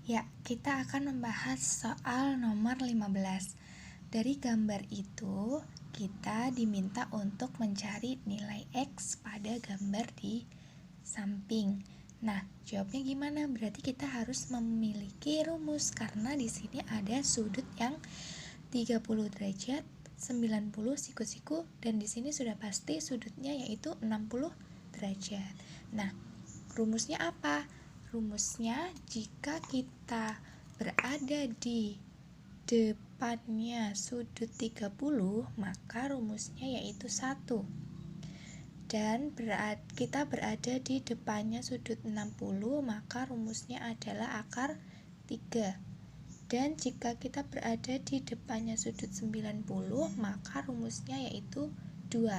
Ya, kita akan membahas soal nomor 15. Dari gambar itu, kita diminta untuk mencari nilai X pada gambar di samping. Nah, jawabnya gimana? Berarti kita harus memiliki rumus karena di sini ada sudut yang 30 derajat, 90 siku-siku, dan di sini sudah pasti sudutnya yaitu 60 derajat. Nah, rumusnya apa? Rumusnya jika kita berada di depannya sudut 30, maka rumusnya yaitu 1. Dan kita berada di depannya sudut 60, maka rumusnya adalah akar 3. Dan jika kita berada di depannya sudut 90, maka rumusnya yaitu 2.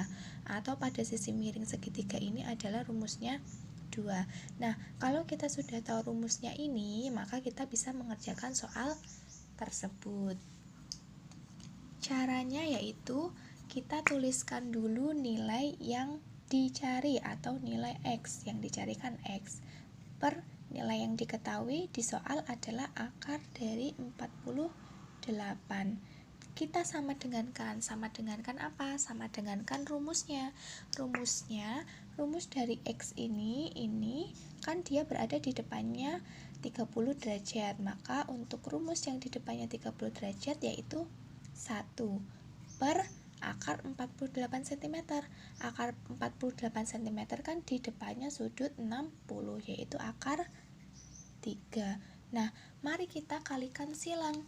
Atau pada sisi miring segitiga ini adalah rumusnya 2. Nah, kalau kita sudah tahu rumusnya ini, maka kita bisa mengerjakan soal tersebut. Caranya yaitu kita tuliskan dulu nilai yang dicari atau nilai X yang dicarikan X per nilai yang diketahui di soal adalah akar dari 48. Kita sama dengankan apa? Sama dengankan rumusnya. Rumus dari X ini kan dia berada di depannya 30 derajat. Maka untuk rumus yang di depannya 30 derajat yaitu 1 per akar 48 cm. Akar 48 cm kan di depannya sudut 60, yaitu akar 3. Nah, mari kita kalikan silang.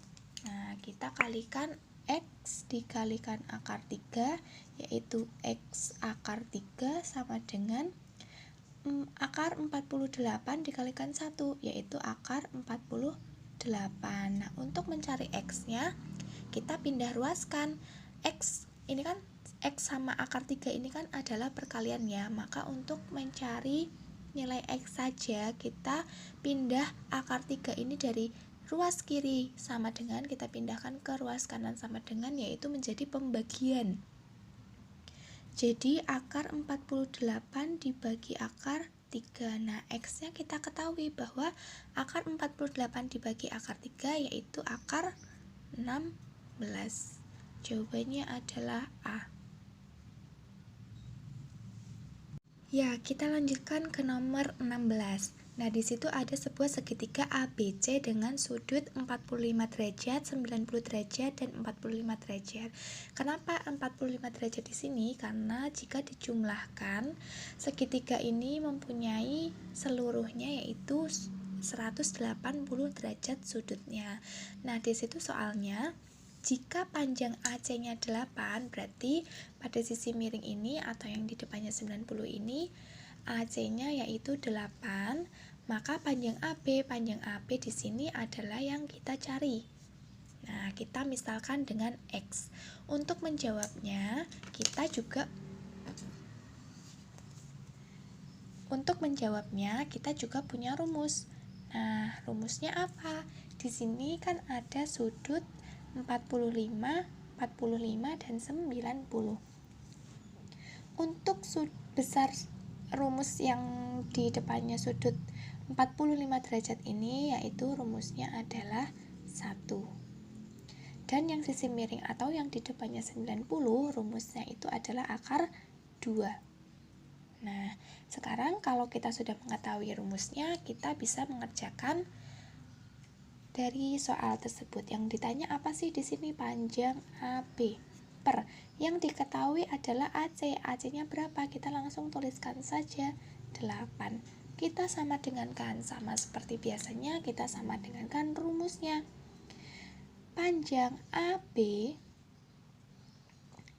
Nah, kita kalikan X dikalikan akar 3, yaitu X akar 3 sama dengan akar 48 dikalikan 1, yaitu akar 48. Nah, untuk mencari X-nya, kita pindah ruaskan. X ini kan X sama akar 3 ini kan adalah perkaliannya, maka untuk mencari nilai X saja kita pindah akar 3 ini dari ruas kiri sama dengan kita pindahkan ke ruas kanan sama dengan, yaitu menjadi pembagian. Jadi akar 48 dibagi akar 3. Nah, X-nya kita ketahui bahwa akar 48 dibagi akar 3 yaitu akar 16. Jawabannya adalah A. Ya, kita lanjutkan ke nomor 16. Nah, di situ ada sebuah segitiga ABC dengan sudut 45 derajat, 90 derajat, dan 45 derajat. Kenapa 45 derajat di sini? Karena jika dijumlahkan, segitiga ini mempunyai seluruhnya yaitu 180 derajat sudutnya. Nah, di situ soalnya jika panjang AC-nya 8, berarti pada sisi miring ini atau yang di depannya 90 ini AC-nya yaitu 8, maka panjang AB di sini adalah yang kita cari. Nah, kita misalkan dengan X. Untuk menjawabnya, kita juga punya rumus. Nah, rumusnya apa? Di sini kan ada sudut 45, dan 90. Untuk besar rumus yang di depannya sudut 45 derajat ini, yaitu rumusnya adalah 1. Dan yang sisi miring atau yang di depannya 90, rumusnya itu adalah akar 2. Nah, sekarang kalau kita sudah mengetahui rumusnya, kita bisa mengerjakan dari soal tersebut. Yang ditanya apa sih di sini? Panjang AB per yang diketahui adalah AC. AC-nya berapa? Kita langsung tuliskan saja 8. Kita sama dengankan, sama seperti biasanya kita sama dengankan rumusnya. Panjang AB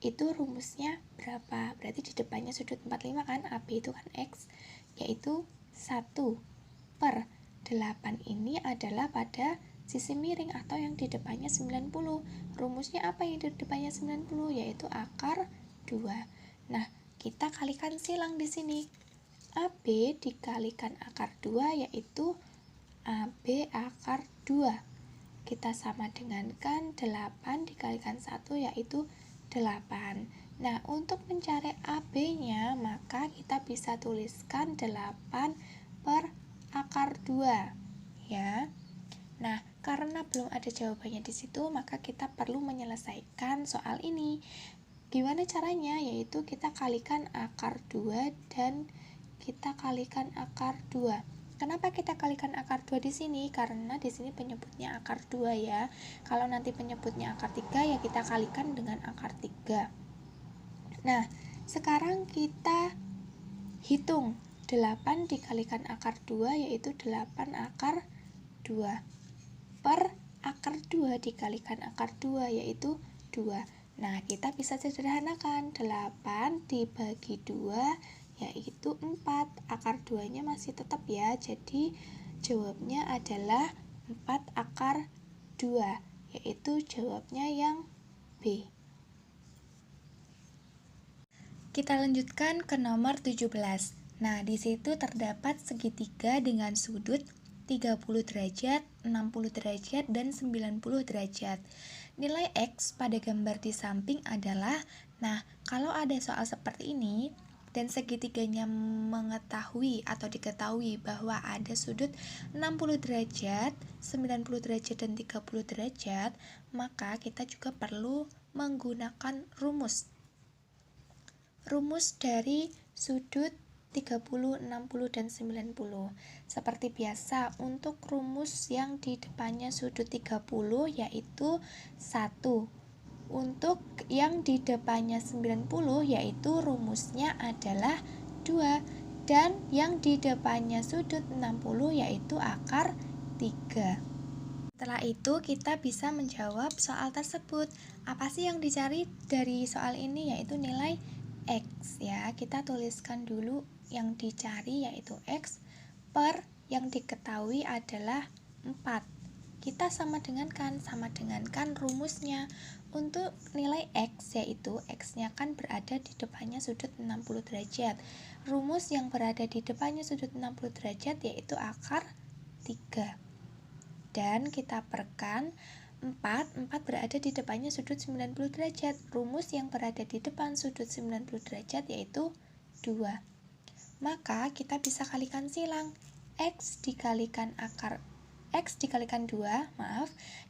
itu rumusnya berapa? Berarti di depannya sudut 45 kan, AB itu kan X, yaitu 1 per 8 ini adalah pada sisi miring atau yang di depannya 90. Rumusnya apa yang di depannya 90? Yaitu akar 2. Nah, kita kalikan silang di sini. AB dikalikan akar 2 yaitu AB akar 2. Kita sama dengankan 8 dikalikan 1 yaitu 8. Nah, untuk mencari AB-nya, maka kita bisa tuliskan 8 per akar 2. Ya. karena belum ada jawabannya di situ, maka kita perlu menyelesaikan soal ini. Gimana caranya? Yaitu kita kalikan akar 2 dan kita kalikan akar 2. Kenapa kita kalikan akar 2 di sini? Karena di sini penyebutnya akar 2 ya. Kalau nanti penyebutnya akar 3 ya kita kalikan dengan akar 3. Nah, sekarang kita hitung 8 dikalikan akar 2 yaitu 8 akar 2 per akar 2 dikalikan akar 2 yaitu 2. Nah, kita bisa sederhanakan 8 dibagi 2 yaitu 4. Akar 2-nya masih tetap ya. Jadi jawabnya adalah 4 akar 2, yaitu jawabnya yang B. Kita lanjutkan ke nomor 17. Nah, di situ terdapat segitiga dengan sudut 30 derajat, 60 derajat, dan 90 derajat. Nilai X pada gambar di samping adalah, nah, kalau ada soal seperti ini, dan segitiganya mengetahui atau diketahui bahwa ada sudut 60 derajat, 90 derajat, dan 30 derajat, maka kita juga perlu menggunakan rumus dari sudut 30, 60, dan 90. Seperti biasa, untuk rumus yang di depannya sudut 30 yaitu 1. Untuk yang di depannya 90 yaitu rumusnya adalah 2. Dan yang di depannya sudut 60 yaitu akar 3. Setelah itu kita bisa menjawab soal tersebut. Apa sih yang dicari dari soal ini? Yaitu nilai X ya. Kita tuliskan dulu yang dicari yaitu X per yang diketahui adalah 4. Kita sama dengankan rumusnya. Untuk nilai X yaitu X-nya kan berada di depannya sudut 60 derajat. Rumus yang berada di depannya sudut 60 derajat yaitu akar 3. Dan kita perkan 4 berada di depannya sudut 90 derajat. Rumus yang berada di depan sudut 90 derajat yaitu 2. Maka kita bisa kalikan silang. X dikalikan 2,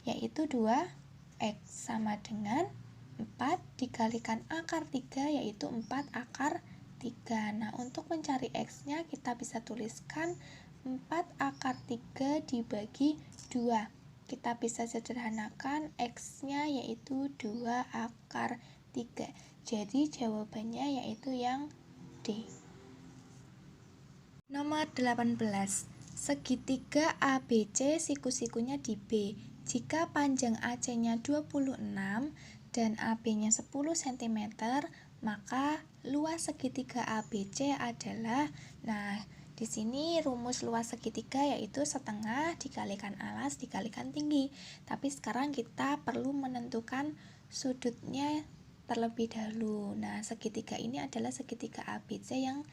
yaitu 2X sama dengan 4 dikalikan akar 3 yaitu 4 akar 3. Nah, untuk mencari X-nya kita bisa tuliskan 4 akar 3 dibagi 2. Kita bisa sederhanakan X-nya yaitu 2 akar 3. Jadi jawabannya yaitu yang D. Nomor 18. Segitiga ABC siku-sikunya di B. Jika panjang AC-nya 26 dan AB-nya 10 cm, maka luas segitiga ABC adalah, nah, di sini rumus luas segitiga yaitu setengah dikalikan alas dikalikan tinggi. Tapi sekarang kita perlu menentukan sudutnya terlebih dahulu. Nah, segitiga ini adalah segitiga ABC yang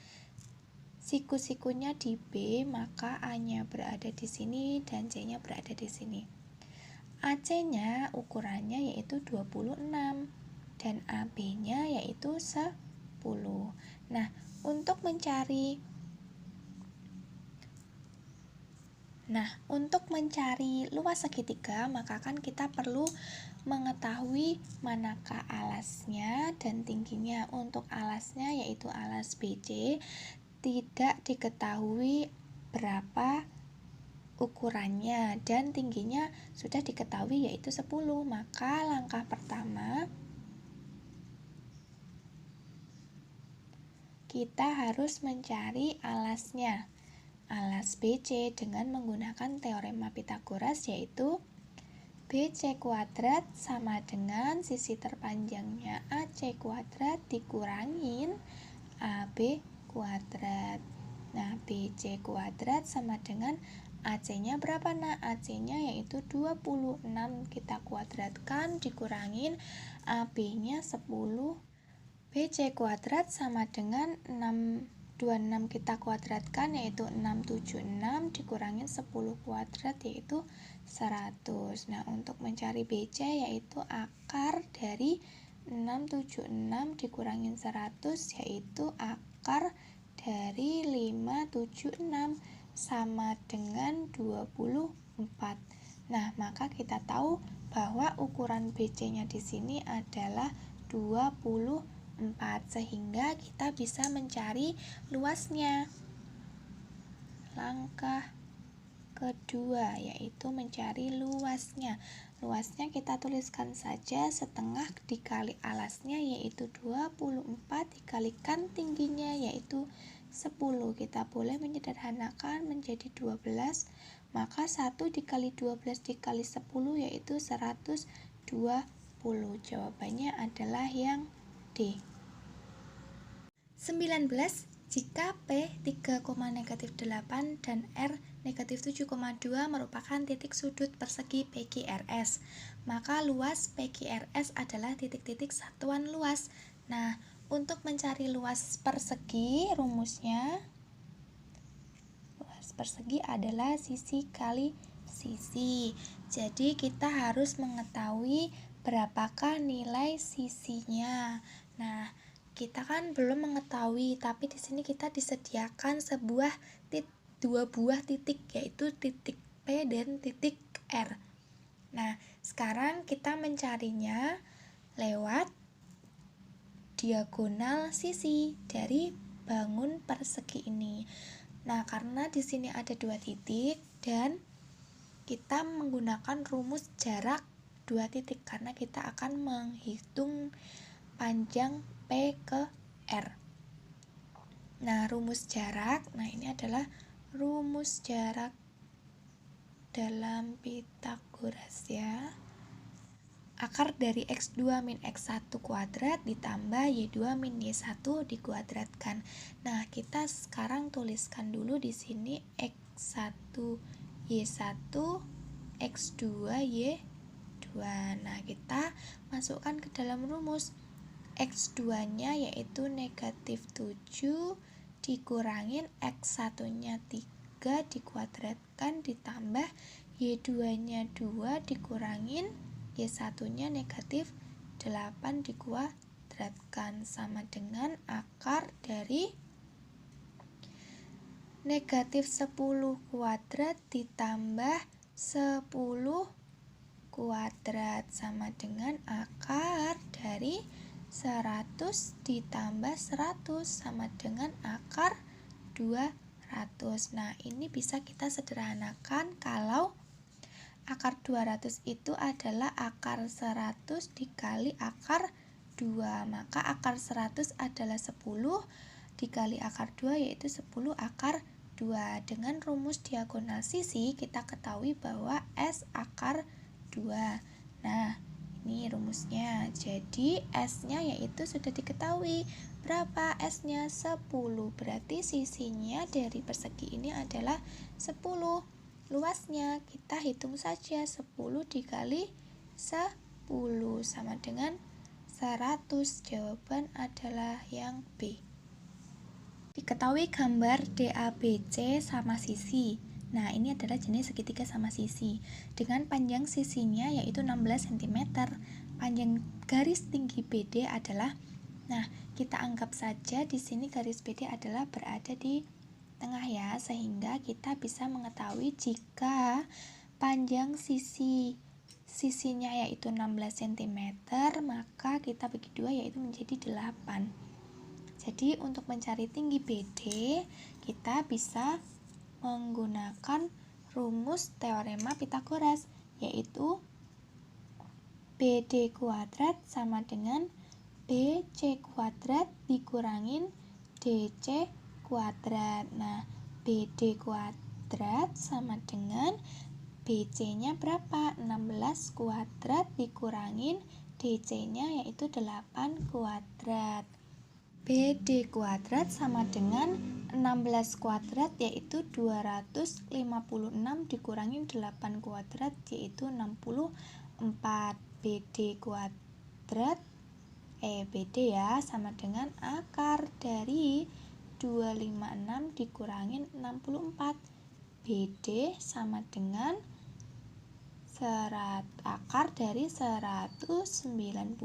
siku-sikunya di B, maka A-nya berada di sini dan C-nya berada di sini. AC-nya ukurannya yaitu 26 dan AB-nya yaitu 10. Nah, untuk mencari luas segitiga, maka kan kita perlu mengetahui manakah alasnya dan tingginya. Untuk alasnya yaitu alas BC tidak diketahui berapa ukurannya dan tingginya sudah diketahui yaitu 10. Maka langkah pertama kita harus mencari alasnya, alas BC dengan menggunakan teorema Pythagoras yaitu BC kuadrat sama dengan sisi terpanjangnya AC kuadrat dikurangin AB kuadrat. Nah, BC kuadrat sama dengan AC-nya berapa? Nah, AC-nya yaitu 26 kita kuadratkan dikurangin AB-nya 10. BC kuadrat sama dengan 626 kita kuadratkan yaitu 676 dikurangin 10 kuadrat yaitu 100. Nah, untuk mencari BC yaitu akar dari 676 dikurangin 100 yaitu akar dari 576 sama dengan 24. Nah, maka kita tahu bahwa ukuran BC-nya di sini adalah 24, sehingga kita bisa mencari luasnya. Langkah kedua yaitu mencari luasnya. Luasnya kita tuliskan saja setengah dikali alasnya yaitu 24 dikalikan tingginya yaitu 10. Kita boleh menyederhanakan menjadi 12. Maka 1 dikali 12 dikali 10 yaitu 120. Jawabannya adalah yang D. 19. Jika P 3,-8 dan R -7,2 merupakan titik sudut persegi PQRS, maka luas PQRS adalah titik-titik satuan luas. Nah, untuk mencari luas persegi, rumusnya luas persegi adalah sisi kali sisi. Jadi kita harus mengetahui berapakah nilai sisinya. Nah, kita kan belum mengetahui, tapi di sini kita disediakan dua buah titik, yaitu titik P dan titik R. Nah, sekarang kita mencarinya lewat diagonal sisi dari bangun persegi ini. Nah, karena di sini ada dua titik dan kita menggunakan rumus jarak dua titik karena kita akan menghitung panjang P ke R. Nah, rumus jarak, ini adalah rumus jarak dalam Pythagoras ya. Akar dari X2 min X1 kuadrat ditambah Y2 min Y1 dikuadratkan. Nah, kita sekarang tuliskan dulu di sini X1 Y1 X2 Y2. Nah, kita masukkan ke dalam rumus. X2-nya yaitu -7 dikurangin X1-nya 3 dikuadratkan ditambah Y2-nya 2 dikurangin Y1-nya -8 dikuadratkan sama dengan akar dari -10 kuadrat ditambah 10 kuadrat sama dengan akar dari 100 ditambah 100 sama dengan akar 200. Nah, ini bisa kita sederhanakan kalau akar 200 itu adalah akar 100 dikali akar 2. Maka akar 100 adalah 10 dikali akar 2 yaitu 10 akar 2. Dengan rumus diagonal sisi kita ketahui bahwa S akar 2. Nah, ini rumusnya. Jadi S-nya yaitu sudah diketahui. Berapa S-nya? 10. Berarti sisinya dari persegi ini adalah 10. Luasnya kita hitung saja 10 dikali 10 sama dengan 100. Jawaban adalah yang B. Diketahui gambar DABC sama sisi. Nah, ini adalah jenis segitiga sama sisi dengan panjang sisinya yaitu 16 cm. Panjang garis tinggi BD adalah, kita anggap saja di sini garis BD adalah berada di tengah ya, sehingga kita bisa mengetahui jika panjang sisinya yaitu 16 cm, maka kita bagi 2 yaitu menjadi 8. Jadi untuk mencari tinggi BD, kita bisa menggunakan rumus teorema Pythagoras, yaitu BD kuadrat sama dengan BC kuadrat dikurangin DC kuadrat. Nah, BD kuadrat sama dengan BC-nya berapa? 16 kuadrat dikurangin DC-nya yaitu 8 kuadrat. BD kuadrat sama dengan 16 kuadrat yaitu 256 dikurangin 8 kuadrat yaitu 64. BD kuadrat BD ya sama dengan akar dari 256 dikurangin 64. BD sama dengan akar dari 192.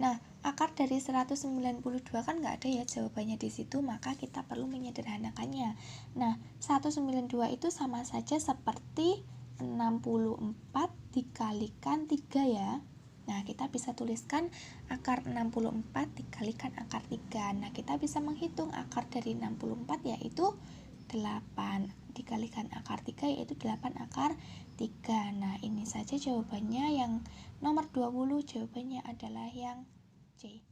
Nah, akar dari 192 kan nggak ada ya jawabannya di situ, maka kita perlu menyederhanakannya. Nah, 192 itu sama saja seperti 64 dikalikan 3 ya. Nah, kita bisa tuliskan akar 64 dikalikan akar 3. Nah, kita bisa menghitung akar dari 64 yaitu 8 dikalikan akar 3 yaitu 8 akar 3. Nah, ini saja jawabannya. Yang nomor 20 jawabannya adalah yang C.